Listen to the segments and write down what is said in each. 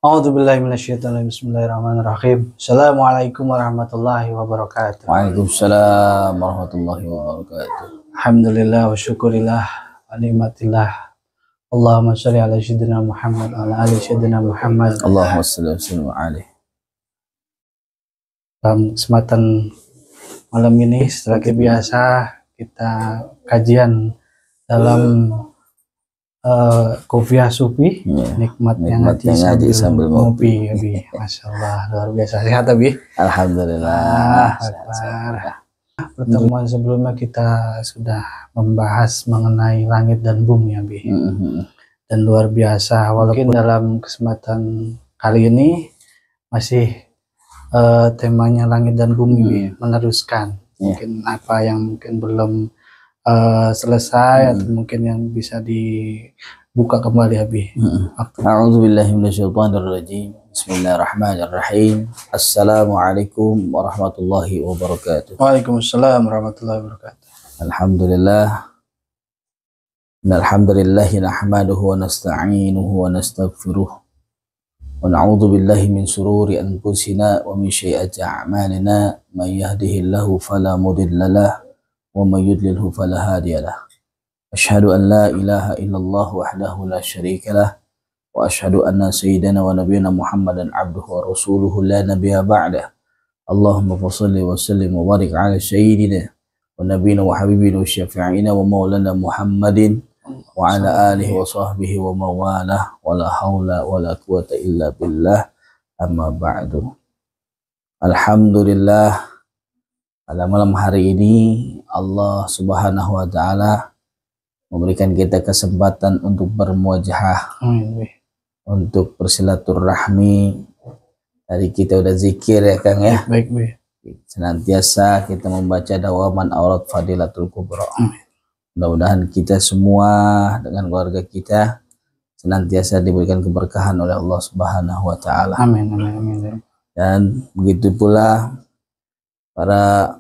A'udzubillahi minasyaitonir rajim. Bismillahirrahmanirrahim. Assalamualaikum warahmatullahi wabarakatuh. Waalaikumsalam warahmatullahi wabarakatuh. Alhamdulillah wa syukurillah wa nikmatillah. Allahumma sholli ala sayyidina Muhammad wa ala ali sayyidina Muhammad. Allahumma shalli wa sallim alaihi. Dalam kesempatan malam ini seperti biasa kita kajian dalam Kopiah Sufi, nikmatnya ngaji sambil ngopi. Abi. Masya Allah, luar biasa. Sehat Abi? Alhamdulillah. Pertemuan sebelumnya kita sudah membahas mengenai langit dan bumi Abi. Dan luar biasa, walaupun dalam kesempatan kali ini masih temanya langit dan bumi meneruskan. Mungkin apa yang mungkin belum selesai atau mungkin yang bisa dibuka kembali Abi. A'udzubillahi minasyaitonirrajim. Bismillahirrahmanirrahim. Assalamualaikum warahmatullahi wabarakatuh. Waalaikumsalam warahmatullahi wabarakatuh. Alhamdulillah. Alhamdulillahi nahmaduhu wa nasta'inuhu wa nastaghfiruh. Wa na'udzu billahi min sururi anfusina wa min sayyiati a'malina. May yahdihillahu fala mudilla lahu ومن يضلله فلا هادي له أشهد أن لا إله إلا الله وحده لا شريك له وأشهد أن سيدنا ونبينا محمدا عبده ورسوله لا نبي بعده اللهم صل وسلم وبارك على سيدنا ونبينا وحبيبنا وشفيعنا ومولانا محمد وعلى آله وصحبه ومواله ولا حول ولا قوة إلا بالله أما بعد. Alhamdulillah, pada malam hari ini Allah Subhanahu wa Ta'ala memberikan kita kesempatan untuk bermuajahah, untuk bersilaturahmi. Tadi kita udah zikir ya Kang ya. Baik. Senantiasa kita membaca dawaman aurat fadilatul kubra. Mudah-mudahan kita semua dengan keluarga kita senantiasa diberikan keberkahan oleh Allah Subhanahu wa Ta'ala. Amin. Dan begitu pula para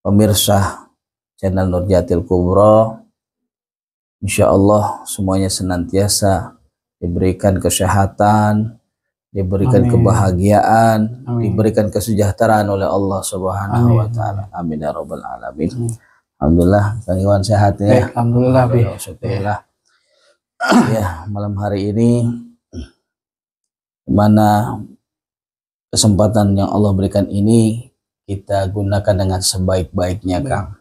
pemirsa channel Nurjatil Kubra, insya Allah semuanya senantiasa diberikan kesehatan, diberikan kebahagiaan, diberikan kesejahteraan oleh Allah Subhanahu wa Ta'ala. Amin ya rabbal alamin. Alhamdulillah, Kang Iwan sehat ya. Alhamdulillah. Alhamdulillah. Ya, malam hari ini mana kesempatan yang Allah berikan ini kita gunakan dengan sebaik-baiknya Kang.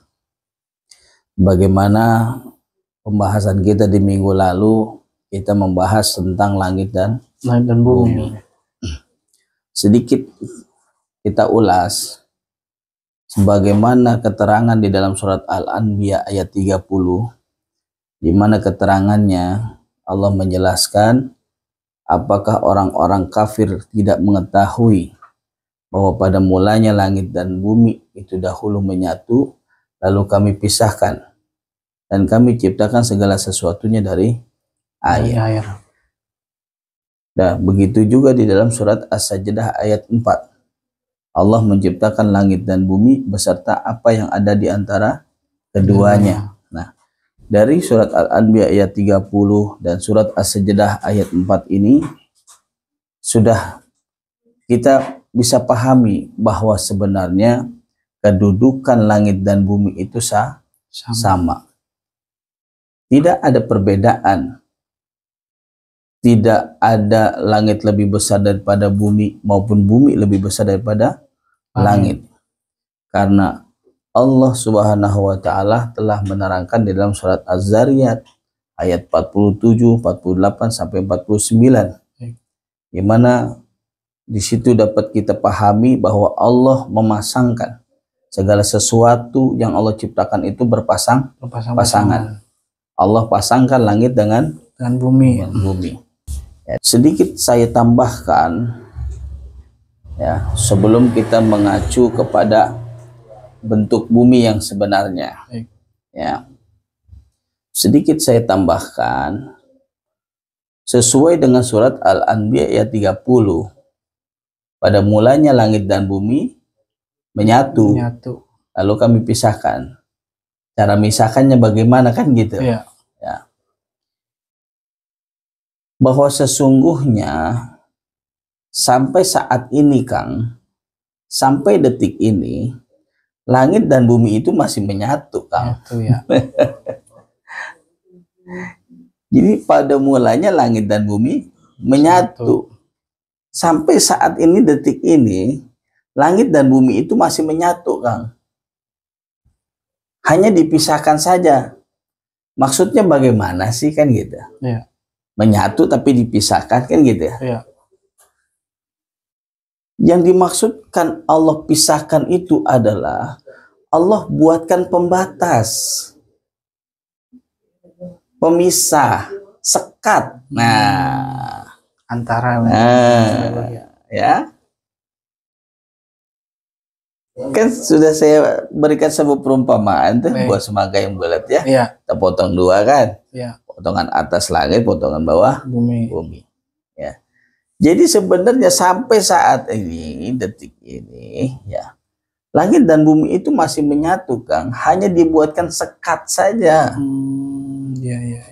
Bagaimana pembahasan kita di minggu lalu, kita membahas tentang langit dan bumi. Sedikit kita ulas sebagaimana keterangan di dalam surat Al-Anbiya ayat 30, di mana keterangannya Allah menjelaskan apakah orang-orang kafir tidak mengetahui bahwa pada mulanya langit dan bumi itu dahulu menyatu, lalu kami pisahkan dan kami ciptakan segala sesuatunya dari air. Dan begitu juga di dalam surat As-Sajdah ayat 4. Allah menciptakan langit dan bumi beserta apa yang ada di antara keduanya. Nah, dari surat Al-Anbiya ayat 30 dan surat As-Sajdah ayat 4 ini sudah kita bisa pahami bahwa sebenarnya kedudukan langit dan bumi itu sama. Tidak ada perbedaan. Tidak ada langit lebih besar daripada bumi maupun bumi lebih besar daripada langit. Karena Allah Subhanahu wa Ta'ala telah menerangkan di dalam surat Az-Zariyat ayat 47, 48 sampai 49. Di mana di situ dapat kita pahami bahwa Allah memasangkan segala sesuatu yang Allah ciptakan itu berpasangan. Allah pasangkan langit dengan bumi. Ya, sedikit saya tambahkan ya, sebelum kita mengacu kepada bentuk bumi yang sebenarnya. Ya. Sedikit saya tambahkan sesuai dengan surat Al-Anbiya ayat 30. Pada mulanya langit dan bumi menyatu. Lalu kami pisahkan. Cara misahkannya bagaimana kan gitu? Ya. Bahwa sesungguhnya sampai saat ini Kang, sampai detik ini langit dan bumi itu masih menyatu Kang. Itu ya. Jadi pada mulanya langit dan bumi menyatu. Sampai saat ini, detik ini, langit dan bumi itu masih menyatu Kang. Hanya dipisahkan saja. Maksudnya bagaimana sih kan gitu? Ya. Menyatu tapi dipisahkan kan gitu ya? Ya. Yang dimaksudkan Allah pisahkan itu adalah Allah buatkan pembatas, pemisah, sekat. Nah, Antara ya. Kan sudah saya berikan sebuah perumpamaan tuh buat semangka yang bulat ya. Iya. Kita potong dua kan. Iya. Potongan atas langit, potongan bawah bumi. Ya. Jadi sebenarnya sampai saat ini, detik ini, ya, langit dan bumi itu masih menyatu, Kang. Hanya dibuatkan sekat saja. Iya.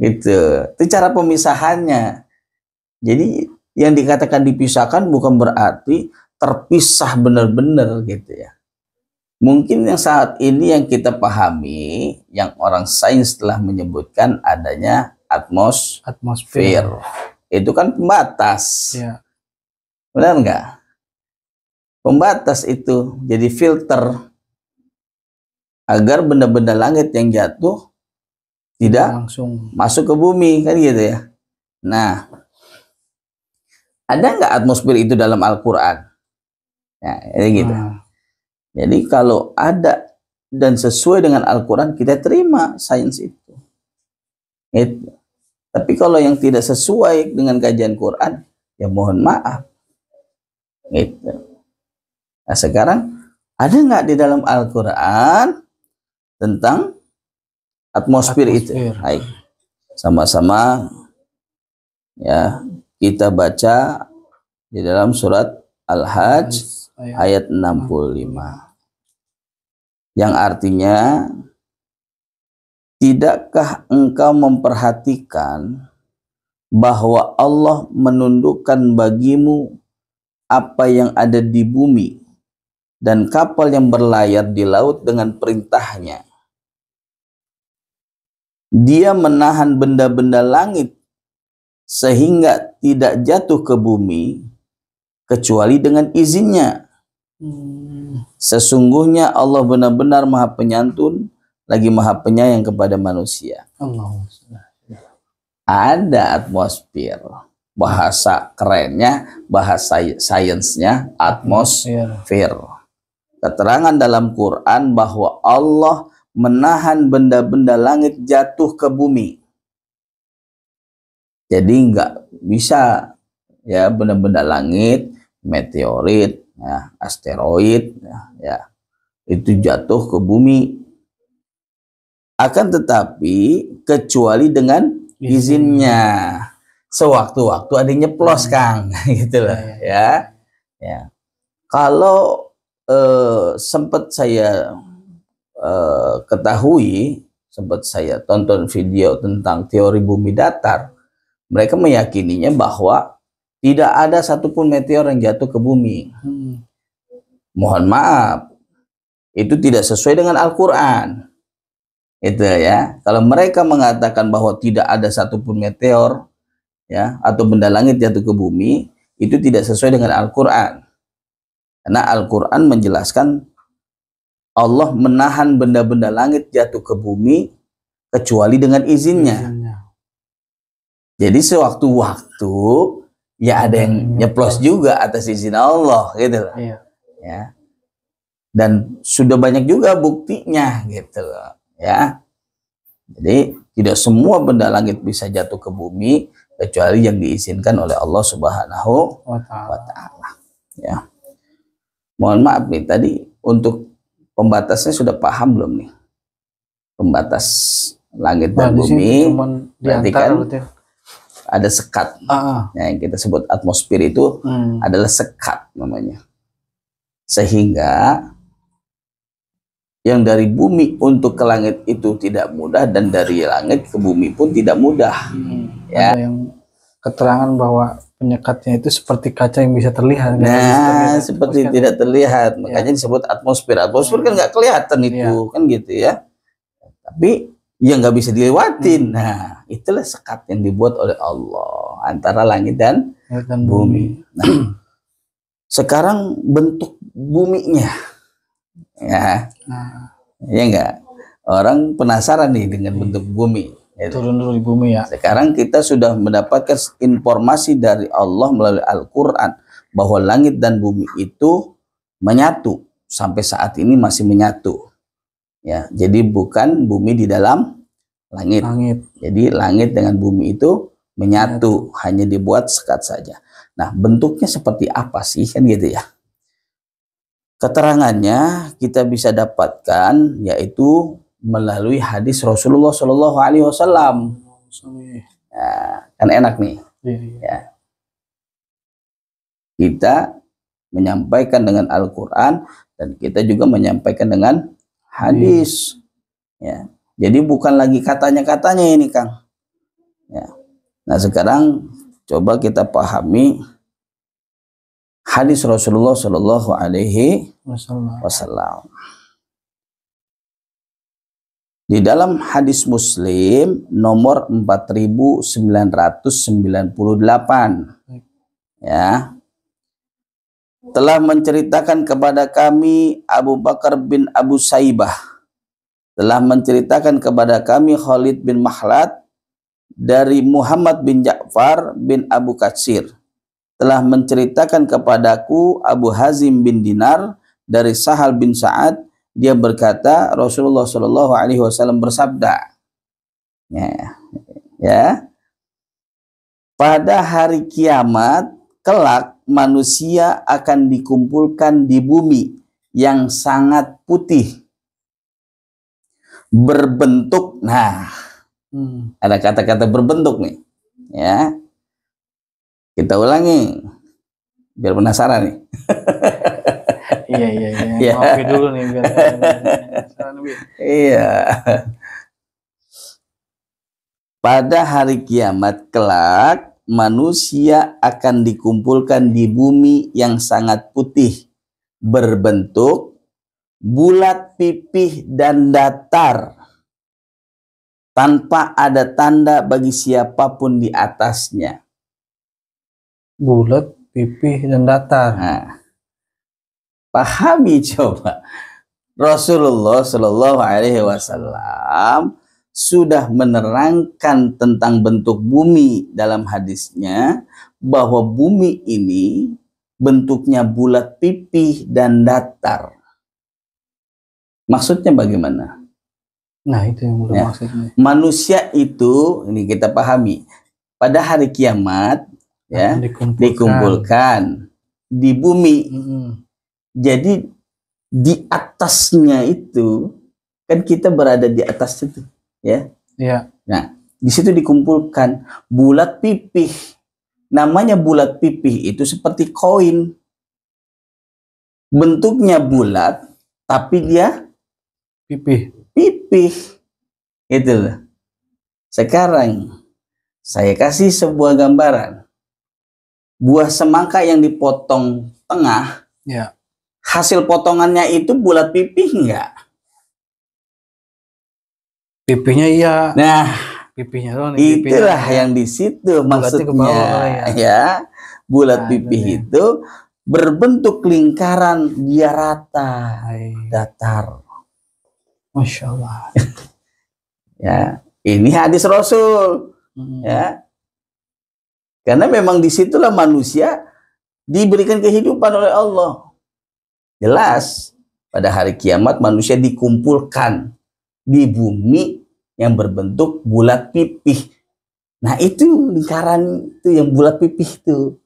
Gitu. Itu cara pemisahannya. Jadi yang dikatakan dipisahkan bukan berarti terpisah benar-benar gitu ya. Mungkin yang saat ini yang kita pahami, yang orang sains telah menyebutkan adanya atmosfer. Itu kan pembatas. Ya. Benar nggak? Pembatas itu jadi filter agar benda-benda langit yang jatuh tidak langsung masuk ke bumi kan gitu ya. Nah, ada nggak atmosfer itu dalam Al-Quran? Ya, gitu. Jadi kalau ada dan sesuai dengan Al-Quran, kita terima sains itu. Tapi kalau yang tidak sesuai dengan kajian Quran, ya mohon maaf. Gitu. Nah sekarang, ada nggak di dalam Al-Quran tentang atmosfer itu? Baik. Sama-sama ya kita baca di dalam surat Al-Hajj ayat 65. Yang artinya, tidakkah engkau memperhatikan bahwa Allah menundukkan bagimu apa yang ada di bumi dan kapal yang berlayar di laut dengan perintahnya. Dia menahan benda-benda langit sehingga tidak jatuh ke bumi kecuali dengan izinnya. Sesungguhnya Allah benar-benar Maha Penyantun lagi Maha Penyayang kepada manusia. Ada atmosfer. Bahasa kerennya, bahasa sainsnya atmosfer. Keterangan dalam Quran bahwa Allah menahan benda-benda langit jatuh ke bumi. Jadi nggak bisa ya benda-benda langit, meteorit, ya, asteroid, ya, itu jatuh ke bumi. Akan tetapi kecuali dengan izinnya. Sewaktu-waktu ada yang nyeplos, Kang, gitu loh, ya. Kalau sempat saya ketahui, sempat saya tonton video tentang teori bumi datar, mereka meyakininya bahwa tidak ada satupun meteor yang jatuh ke bumi. Mohon maaf, itu tidak sesuai dengan Al-Quran. Itu ya. Kalau mereka mengatakan bahwa tidak ada satupun meteor ya atau benda langit jatuh ke bumi, itu tidak sesuai dengan Al-Quran. Karena Al-Quran menjelaskan Allah menahan benda-benda langit jatuh ke bumi kecuali dengan izinnya. Jadi sewaktu-waktu ya ada yang nyeplos juga atas izin Allah gitu loh. Ya. Dan sudah banyak juga buktinya gitu loh, ya. Jadi tidak semua benda langit bisa jatuh ke bumi kecuali yang diizinkan oleh Allah Subhanahu wa taala. Ya. Mohon maaf nih, tadi untuk pembatasnya sudah paham belum nih? Pembatas langit dan bumi. Berarti kan ada sekat. Ya, yang kita sebut atmosfer itu adalah sekat namanya. Sehingga yang dari bumi untuk ke langit itu tidak mudah, dan dari langit ke bumi pun tidak mudah. Ya. Ada yang keterangan bahwa penyekatnya itu seperti kaca yang bisa terlihat. Nah, seperti tidak terlihat, makanya disebut atmosfer. Atmosfer kan nggak kelihatan itu, kan gitu ya. Tapi yang nggak bisa dilewatin. Nah, itulah sekat yang dibuat oleh Allah antara langit dan bumi. Nah, sekarang bentuk buminya, ya, ya enggak. Orang penasaran nih dengan bentuk bumi. Turun dulu di bumi ya. Sekarang kita sudah mendapatkan informasi dari Allah melalui Al-Quran bahwa langit dan bumi itu menyatu, sampai saat ini masih menyatu. Ya, jadi bukan bumi di dalam langit. Jadi langit dengan bumi itu menyatu, hanya dibuat sekat saja. Nah, bentuknya seperti apa sih, kan gitu ya? Keterangannya kita bisa dapatkan yaitu melalui hadis Rasulullah Shallallahu Alaihi Wasallam. Ya, kan enak nih. Ya. Kita menyampaikan dengan Al-Quran dan kita juga menyampaikan dengan hadis. Ya. Jadi bukan lagi katanya-katanya ini, Kang. Ya. Nah, sekarang coba kita pahami hadis Rasulullah Shallallahu Alaihi Wasallam. Di dalam hadis Muslim nomor 4998, ya, telah menceritakan kepada kami Abu Bakar bin Abu Saibah, telah menceritakan kepada kami Khalid bin Makhlad dari Muhammad bin Ja'far bin Abu Katsir, telah menceritakan kepadaku Abu Hazim bin Dinar dari Sahal bin Sa'ad, dia berkata Rasulullah Shallallahu Alaihi Wasallam bersabda, ya, pada hari kiamat kelak manusia akan dikumpulkan di bumi yang sangat putih, berbentuk. Nah, ada kata-kata berbentuk nih, ya. Kita ulangi biar penasaran nih. Iya. Ngopi dulu nih biar penasaran. Iya. Pada hari kiamat kelak manusia akan dikumpulkan di bumi yang sangat putih, berbentuk bulat, pipih dan datar, tanpa ada tanda bagi siapapun di atasnya. Bulat, pipih dan datar. Nah, pahami coba. Rasulullah Shallallahu Alaihi Wasallam sudah menerangkan tentang bentuk bumi dalam hadisnya, bahwa bumi ini bentuknya bulat, pipih dan datar. Maksudnya bagaimana? Nah, itu yang belum maksudnya. Manusia itu, ini kita pahami, pada hari kiamat ya dikumpulkan di bumi. Jadi di atasnya itu kan kita berada di atas itu, ya. Iya. Nah, di situ dikumpulkan bulat pipih. Namanya bulat pipih itu seperti koin. Bentuknya bulat, tapi dia pipih. Itu loh. Sekarang saya kasih sebuah gambaran. Buah semangka yang dipotong tengah, ya, hasil potongannya itu bulat pipih enggak? Pipihnya iya. Nah, pipihnya doang. Itulah yang di situ maksudnya, ya. Bulat pipih itu berbentuk lingkaran, dia rata, datar. Masya Allah. Ya, ini hadis Rasul. Ya. Karena memang disitulah manusia diberikan kehidupan oleh Allah. Jelas, pada hari kiamat manusia dikumpulkan di bumi yang berbentuk bulat pipih. Nah, itu lingkaran itu yang bulat pipih itu,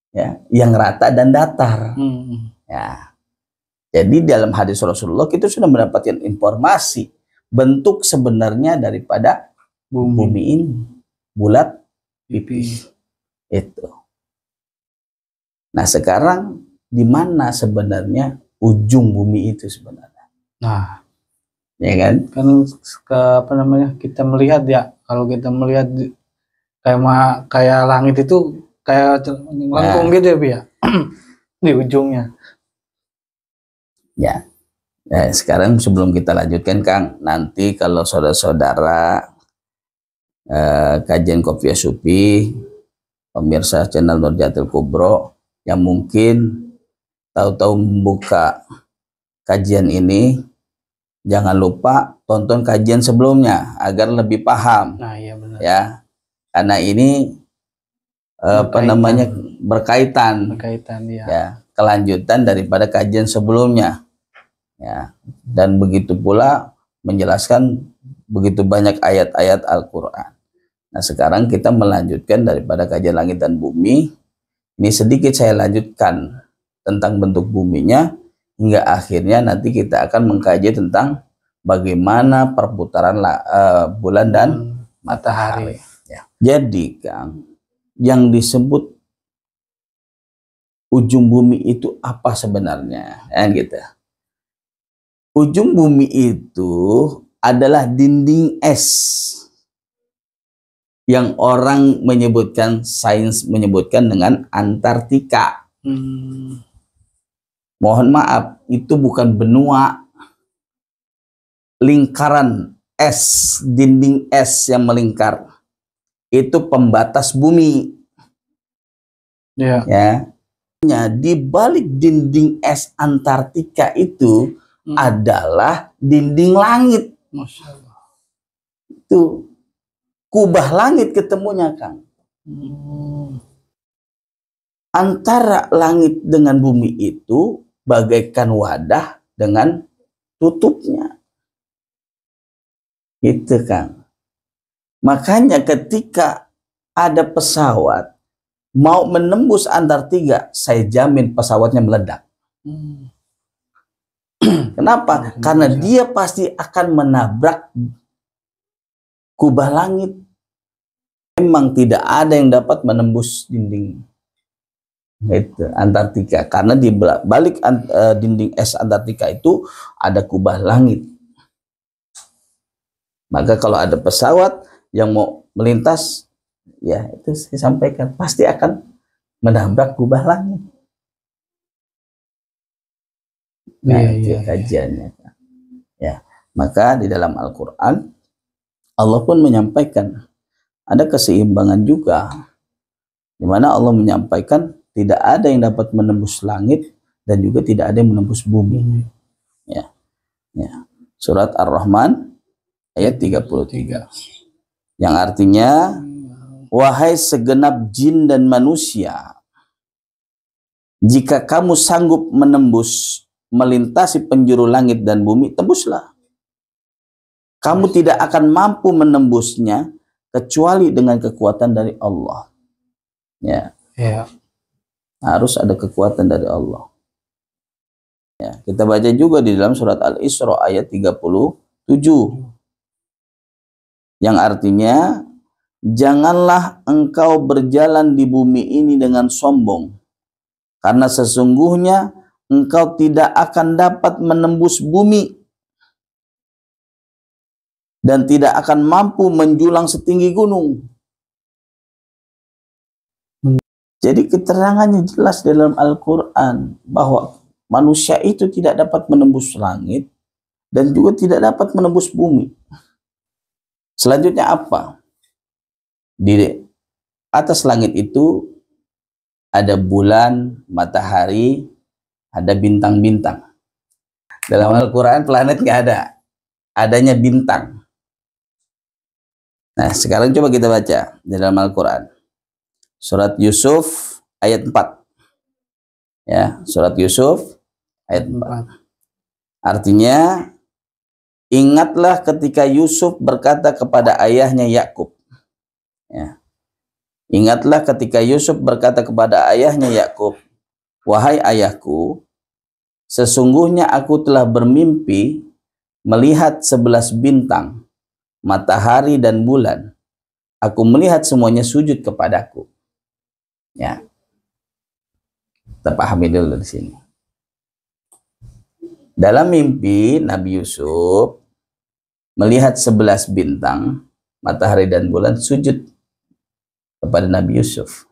ya, yang rata dan datar. Ya. Jadi dalam hadis Rasulullah kita sudah mendapatkan informasi bentuk sebenarnya daripada bumi ini, bulat pipih. Itu. Nah, sekarang di mana sebenarnya ujung bumi itu sebenarnya? Nah, ya kan? Kan apa namanya? Kita melihat ya, kalau kita melihat kayak langit itu kayak melengkung gitu ya, Bu ya. Di ujungnya. Ya. Ya, sekarang sebelum kita lanjutkan Kang, nanti kalau saudara-saudara kajian Qofiyah Sufi, pemirsa channel Nurjatul Kubro yang mungkin tahu-tahu membuka kajian ini, jangan lupa tonton kajian sebelumnya agar lebih paham. Nah, iya benar. Ya, karena ini berkaitan ya, kelanjutan daripada kajian sebelumnya. Ya, dan begitu pula menjelaskan begitu banyak ayat-ayat Al-Qur'an. Nah, sekarang kita melanjutkan daripada kajian langit dan bumi. Ini sedikit saya lanjutkan tentang bentuk buminya, hingga akhirnya nanti kita akan mengkaji tentang bagaimana perputaran bulan dan matahari. Ya. Jadi Kang, yang disebut ujung bumi itu apa sebenarnya? Gitu. Ujung bumi itu adalah dinding es yang orang menyebutkan, sains menyebutkan dengan Antartika. Mohon maaf, itu bukan benua, lingkaran es, dinding es yang melingkar. Itu pembatas bumi. Ya. Di balik dinding es Antartika itu adalah dinding langit. Masya Allah. Itu kubah langit ketemunya, Kang. Antara langit dengan bumi itu bagaikan wadah dengan tutupnya. Itu, Kang. Makanya ketika ada pesawat mau menembus Antartika, saya jamin pesawatnya meledak. Kenapa? Karena dia pasti akan menabrak kubah langit. Memang tidak ada yang dapat menembus dinding itu Antartika, karena di balik dinding es Antartika itu ada kubah langit. Maka kalau ada pesawat yang mau melintas, ya itu saya sampaikan, pasti akan menabrak kubah langit. Nah, itu kajiannya. Ya, maka di dalam Al-Quran Allah pun menyampaikan ada keseimbangan juga, di mana Allah menyampaikan tidak ada yang dapat menembus langit dan juga tidak ada yang menembus bumi. Ya. Surat Ar-Rahman ayat 33. Yang artinya, wahai segenap jin dan manusia, jika kamu sanggup menembus, melintasi penjuru langit dan bumi, tembuslah. Kamu tidak akan mampu menembusnya kecuali dengan kekuatan dari Allah. Ya. Harus ada kekuatan dari Allah. Ya, kita baca juga di dalam surat Al-Isra ayat 37. Yang artinya, janganlah engkau berjalan di bumi ini dengan sombong, karena sesungguhnya engkau tidak akan dapat menembus bumi dan tidak akan mampu menjulang setinggi gunung. Jadi keterangannya jelas dalam Al-Quran bahwa manusia itu tidak dapat menembus langit dan juga tidak dapat menembus bumi. Selanjutnya apa? Di atas langit itu ada bulan, matahari, ada bintang-bintang. Dalam Al-Quran planet nggak ada, adanya bintang. Nah, sekarang coba kita baca di dalam Al-Quran. Surat Yusuf ayat 4. Ya, surat Yusuf ayat 4. Artinya, ingatlah ketika Yusuf berkata kepada ayahnya Yakub. Ya. Ingatlah ketika Yusuf berkata kepada ayahnya Yakub, wahai ayahku, sesungguhnya aku telah bermimpi melihat 11 bintang, matahari dan bulan. Aku melihat semuanya sujud kepadaku. Ya. Kita pahami dulu di sini. Dalam mimpi Nabi Yusuf melihat 11 bintang, matahari dan bulan sujud kepada Nabi Yusuf.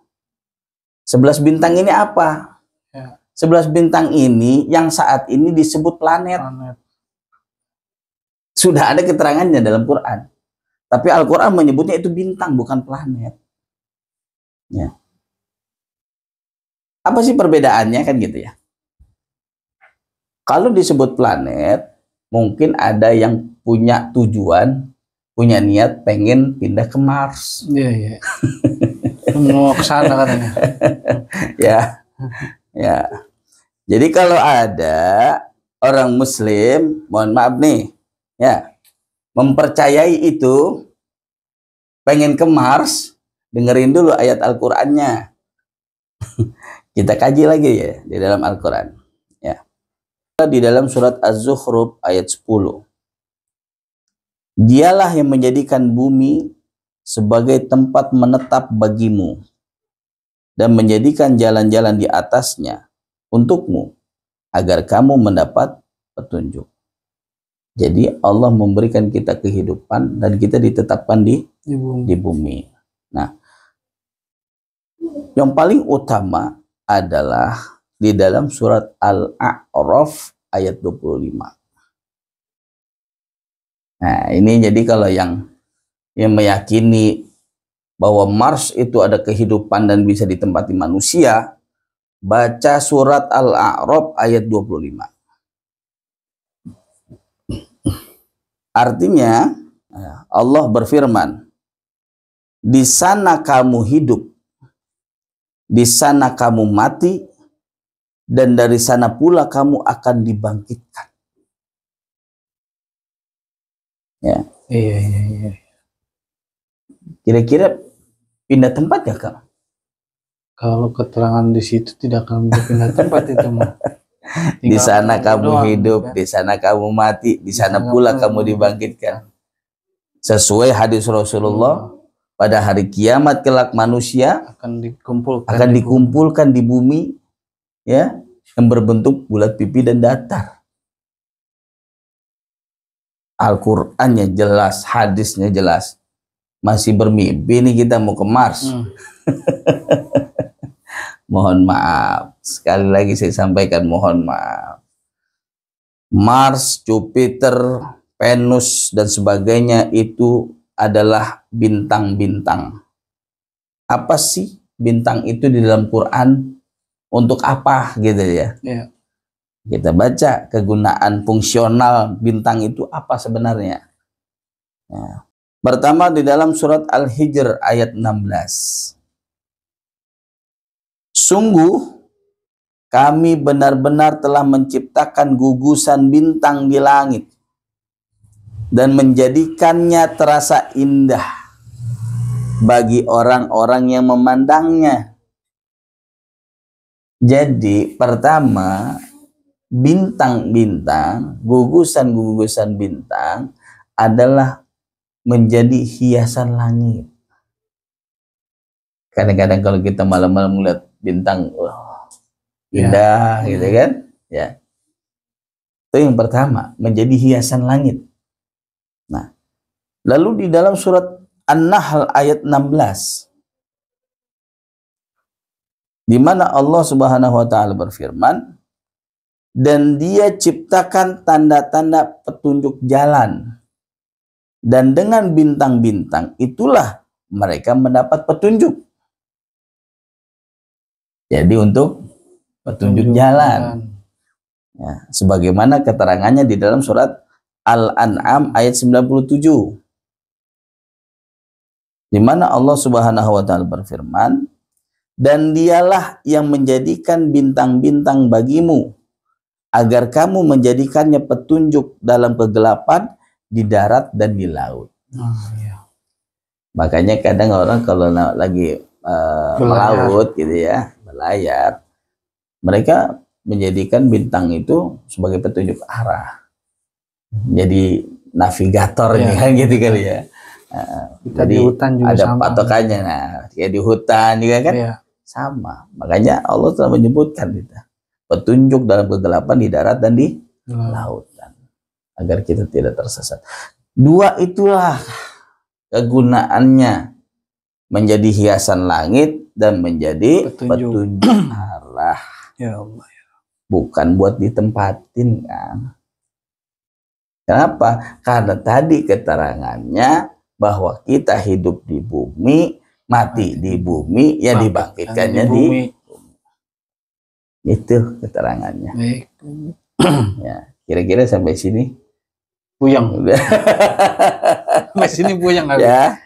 11 bintang ini apa? Ya. 11 bintang ini yang saat ini disebut planet. Sudah ada keterangannya dalam Quran. Tapi Al-Quran menyebutnya itu bintang, bukan planet. Ya. Apa sih perbedaannya kan gitu ya? Kalau disebut planet, mungkin ada yang punya tujuan, punya niat pengen pindah ke Mars. Iya, iya. Mau ke sana katanya. Ya. Ya. Jadi kalau ada orang Muslim, mohon maaf nih, ya, mempercayai itu, pengen ke Mars, dengerin dulu ayat Al-Qur'annya. Kita kaji lagi ya di dalam Al-Quran. Ya. Di dalam surat Az-Zukhruf ayat 10. Dialah yang menjadikan bumi sebagai tempat menetap bagimu dan menjadikan jalan-jalan di atasnya untukmu agar kamu mendapat petunjuk. Jadi Allah memberikan kita kehidupan dan kita ditetapkan di bumi. Nah, yang paling utama adalah di dalam surat Al-A'raf ayat 25. Nah, ini jadi kalau yang meyakini bahwa Mars itu ada kehidupan dan bisa ditempati manusia, baca surat Al-A'raf ayat 25. Artinya Allah berfirman, di sana kamu hidup, di sana kamu mati, dan dari sana pula kamu akan dibangkitkan. Ya. Iya. Kira-kira pindah tempat ya, Kak? Kalau keterangan di situ tidak akan berpindah tempat itu mah. Di sana kamu hidup, di sana kamu mati, di sana pula kamu dibangkitkan. Sesuai hadis Rasulullah, pada hari kiamat kelak manusia akan dikumpulkan di bumi, ya, yang berbentuk bulat pipi dan datar. Al-Qur'annya jelas, hadisnya jelas. Masih bermimpi nih kita mau ke Mars. Mohon maaf, sekali lagi saya sampaikan mohon maaf. Mars, Jupiter, Venus dan sebagainya itu adalah bintang-bintang. Apa sih bintang itu di dalam Quran? Untuk apa gitu ya? Ya. Kita baca kegunaan fungsional bintang itu apa sebenarnya. Ya. Pertama di dalam surat Al-Hijr ayat 16. Sungguh kami benar-benar telah menciptakan gugusan bintang di langit dan menjadikannya terasa indah bagi orang-orang yang memandangnya. Jadi pertama, bintang-bintang, gugusan-gugusan bintang adalah menjadi hiasan langit. Kadang-kadang kalau kita malam-malam melihat bintang, indah, gitu kan? Ya. Itu yang pertama, menjadi hiasan langit. Nah, lalu di dalam surat An-Nahl ayat 16, di mana Allah Subhanahu wa taala berfirman, dan Dia ciptakan tanda-tanda petunjuk jalan, dan dengan bintang-bintang itulah mereka mendapat petunjuk. Jadi untuk petunjuk jalan. Ya, sebagaimana keterangannya di dalam surat Al-An'am ayat 97. Di mana Allah Subhanahu wa taala berfirman, dan Dialah yang menjadikan bintang-bintang bagimu agar kamu menjadikannya petunjuk dalam kegelapan di darat dan di laut. Ya. Makanya kadang orang kalau lagi melaut gitu ya, melayar, mereka menjadikan bintang itu sebagai petunjuk arah. Jadi navigatornya kan gitu kali ya. Jadi di hutan juga ada sama, patokannya. Nah, ya di hutan juga kan sama. Makanya Allah telah menyebutkan kita petunjuk dalam kegelapan di darat dan di laut, agar kita tidak tersesat. Dua itulah kegunaannya, menjadi hiasan langit dan menjadi petunjuk arah. Ya Allah. Bukan buat ditempatin kan. Kenapa? Karena tadi keterangannya bahwa kita hidup di bumi, mati di bumi, ya dibangkitkannya di bumi. Itu keterangannya. Baik. Ya, kira-kira sampai sini buyang. Sampai sini buyang ya.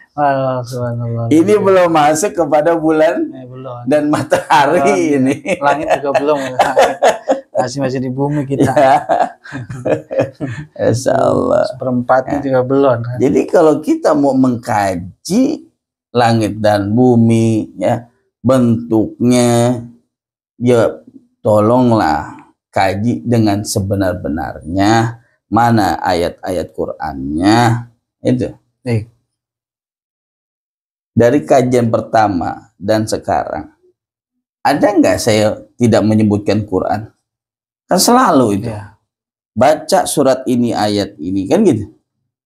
Subhanallah. Ini belum masuk kepada bulan dan matahari ini. Langit juga belum. Masih di bumi kita. Insya Allah. Seperempatnya juga belum. Jadi kalau kita mau mengkaji langit dan bumi, ya bentuknya, ya tolonglah kaji dengan sebenar-benarnya, mana ayat-ayat Qur'annya itu. Dari kajian pertama dan sekarang, ada nggak saya tidak menyebutkan Quran? Kan selalu itu. Ya. Baca surat ini, ayat ini, kan gitu.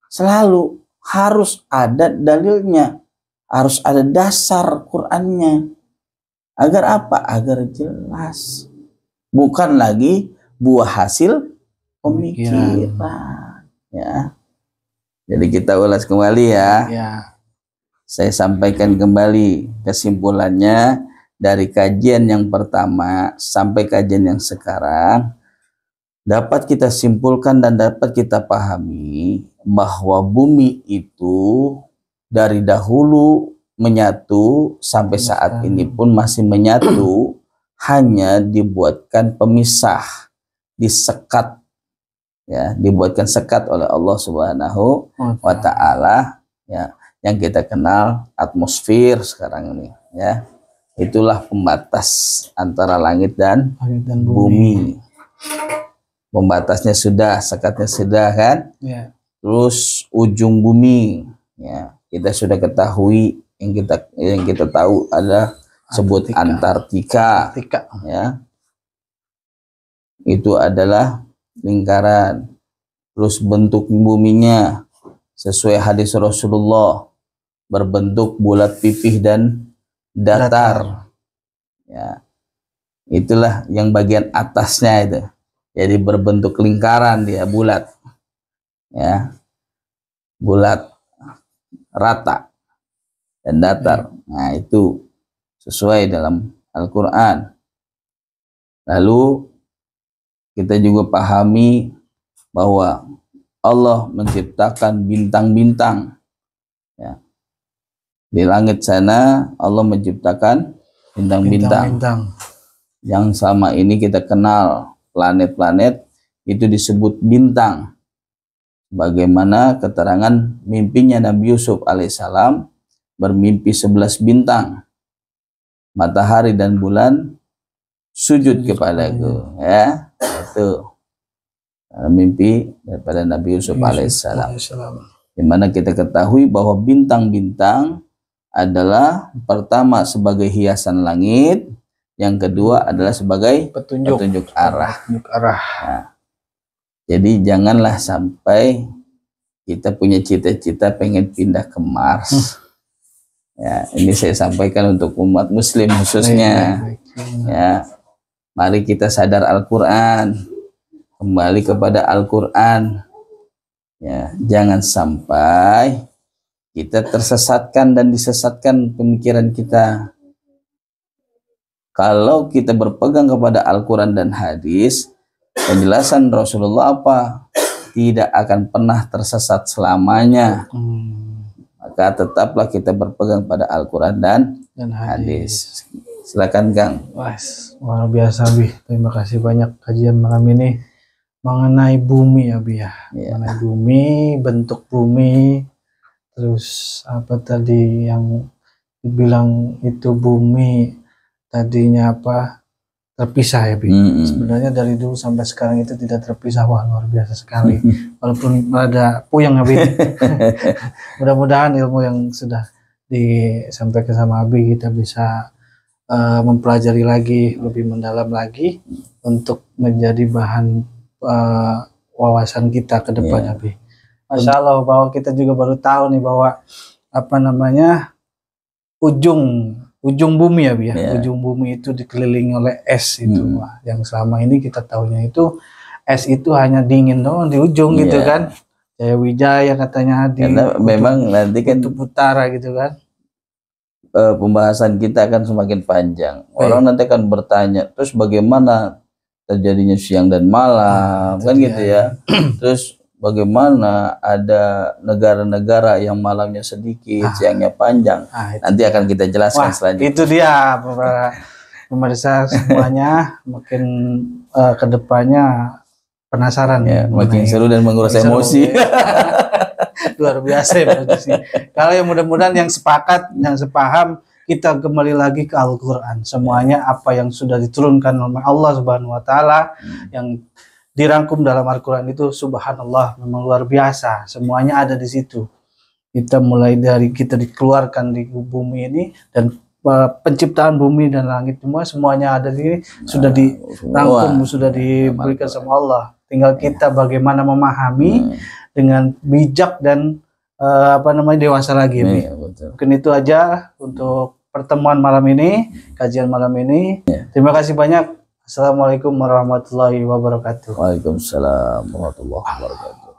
Selalu harus ada dalilnya. Harus ada dasar Qur'annya. Agar apa? Agar jelas. Bukan lagi buah hasil pemikiran. Ya. Jadi kita ulas kembali ya. Saya sampaikan kembali kesimpulannya dari kajian yang pertama sampai kajian yang sekarang. Dapat kita simpulkan dan dapat kita pahami bahwa bumi itu dari dahulu menyatu sampai saat ini pun masih menyatu, hanya dibuatkan pemisah, disekat, ya, dibuatkan sekat oleh Allah Subhanahu wa Ta'ala, ya, yang kita kenal atmosfer sekarang ini, ya. Itulah pembatas antara langit dan bumi. Pembatasnya sudah, sekatnya sudah kan, ya. Terus ujung bumi, ya, kita sudah ketahui, yang kita tahu ada sebut Antartika. Ya, itu adalah lingkaran. Terus bentuk buminya sesuai hadis Rasulullah, berbentuk bulat pipih dan datar. Ya, itulah yang bagian atasnya itu. Jadi berbentuk lingkaran, dia bulat, ya, bulat, rata dan datar. Nah, itu sesuai dalam Al-Quran. Lalu kita juga pahami bahwa Allah menciptakan bintang-bintang, ya. Di langit sana Allah menciptakan bintang-bintang yang sama ini kita kenal planet-planet, itu disebut bintang. Bagaimana keterangan mimpinya Nabi Yusuf alaihissalam, bermimpi 11 bintang, matahari dan bulan sujud kepadaku, ya. Itu mimpi daripada Nabi Yusuf alaihissalam, di mana kita ketahui bahwa bintang-bintang adalah pertama sebagai hiasan langit, yang kedua adalah sebagai petunjuk arah. Nah, jadi janganlah sampai kita punya cita-cita pengen pindah ke Mars. Ya, ini saya sampaikan untuk umat Muslim khususnya. Ya, mari kita sadar Al-Quran, kembali kepada Al-Quran. Ya, jangan sampai kita tersesatkan dan disesatkan pemikiran kita. Kalau kita berpegang kepada Al-Quran dan hadis, penjelasan Rasulullah apa? Tidak akan pernah tersesat selamanya. Maka tetaplah kita berpegang pada Al-Quran dan hadis. Silakan Kang. Wah, luar biasa Bi. Terima kasih banyak kajian malam ini mengenai bumi ya Bi ya. Mengenai bumi, bentuk bumi, terus apa tadi yang dibilang itu bumi tadinya apa, terpisah ya Bi. Sebenarnya dari dulu sampai sekarang itu tidak terpisah. Wah, luar biasa sekali. Walaupun ada puyeng ya Bi. Mudah-mudahan ilmu yang sudah disampaikan sama Abi kita bisa mempelajari lagi, lebih mendalam lagi untuk menjadi bahan wawasan kita ke depan Abi. Masya Allah, bahwa kita juga baru tahu nih bahwa apa namanya, ujung ujung bumi ya, Bi, ya. Ya. Ujung bumi itu dikelilingi oleh es itu. Wah, yang selama ini kita tahunya itu es itu hanya dingin doang di ujung gitu kan. Jaya Wijaya katanya di karena memang nanti kan kutub utara gitu kan. Pembahasan kita akan semakin panjang. Orang nanti akan bertanya, terus bagaimana terjadinya siang dan malam, kan gitu ya. Terus bagaimana ada negara-negara yang malamnya sedikit, siangnya panjang. Nanti akan kita jelaskan selanjutnya. Itu dia pemirsa semuanya, makin kedepannya penasaran ya, makin seru dan menguras emosi. Luar biasa ya, kalau yang mudah-mudahan yang sepakat, yang sepaham, kita kembali lagi ke Al-Quran. Semuanya apa yang sudah diturunkan oleh Allah Subhanahu Wa Taala, yang dirangkum dalam Al-Quran itu, subhanallah, memang luar biasa. Semuanya ada di situ. Kita mulai dari kita dikeluarkan di bumi ini, dan penciptaan bumi dan langit semuanya ada di sini, sudah dirangkum, sudah diberikan sama Allah. Tinggal kita bagaimana memahami dengan bijak dan dewasa lagi. Mungkin itu aja untuk pertemuan malam ini, kajian malam ini. Terima kasih banyak. Assalamualaikum warahmatullahi wabarakatuh. Waalaikumsalam warahmatullahi wabarakatuh.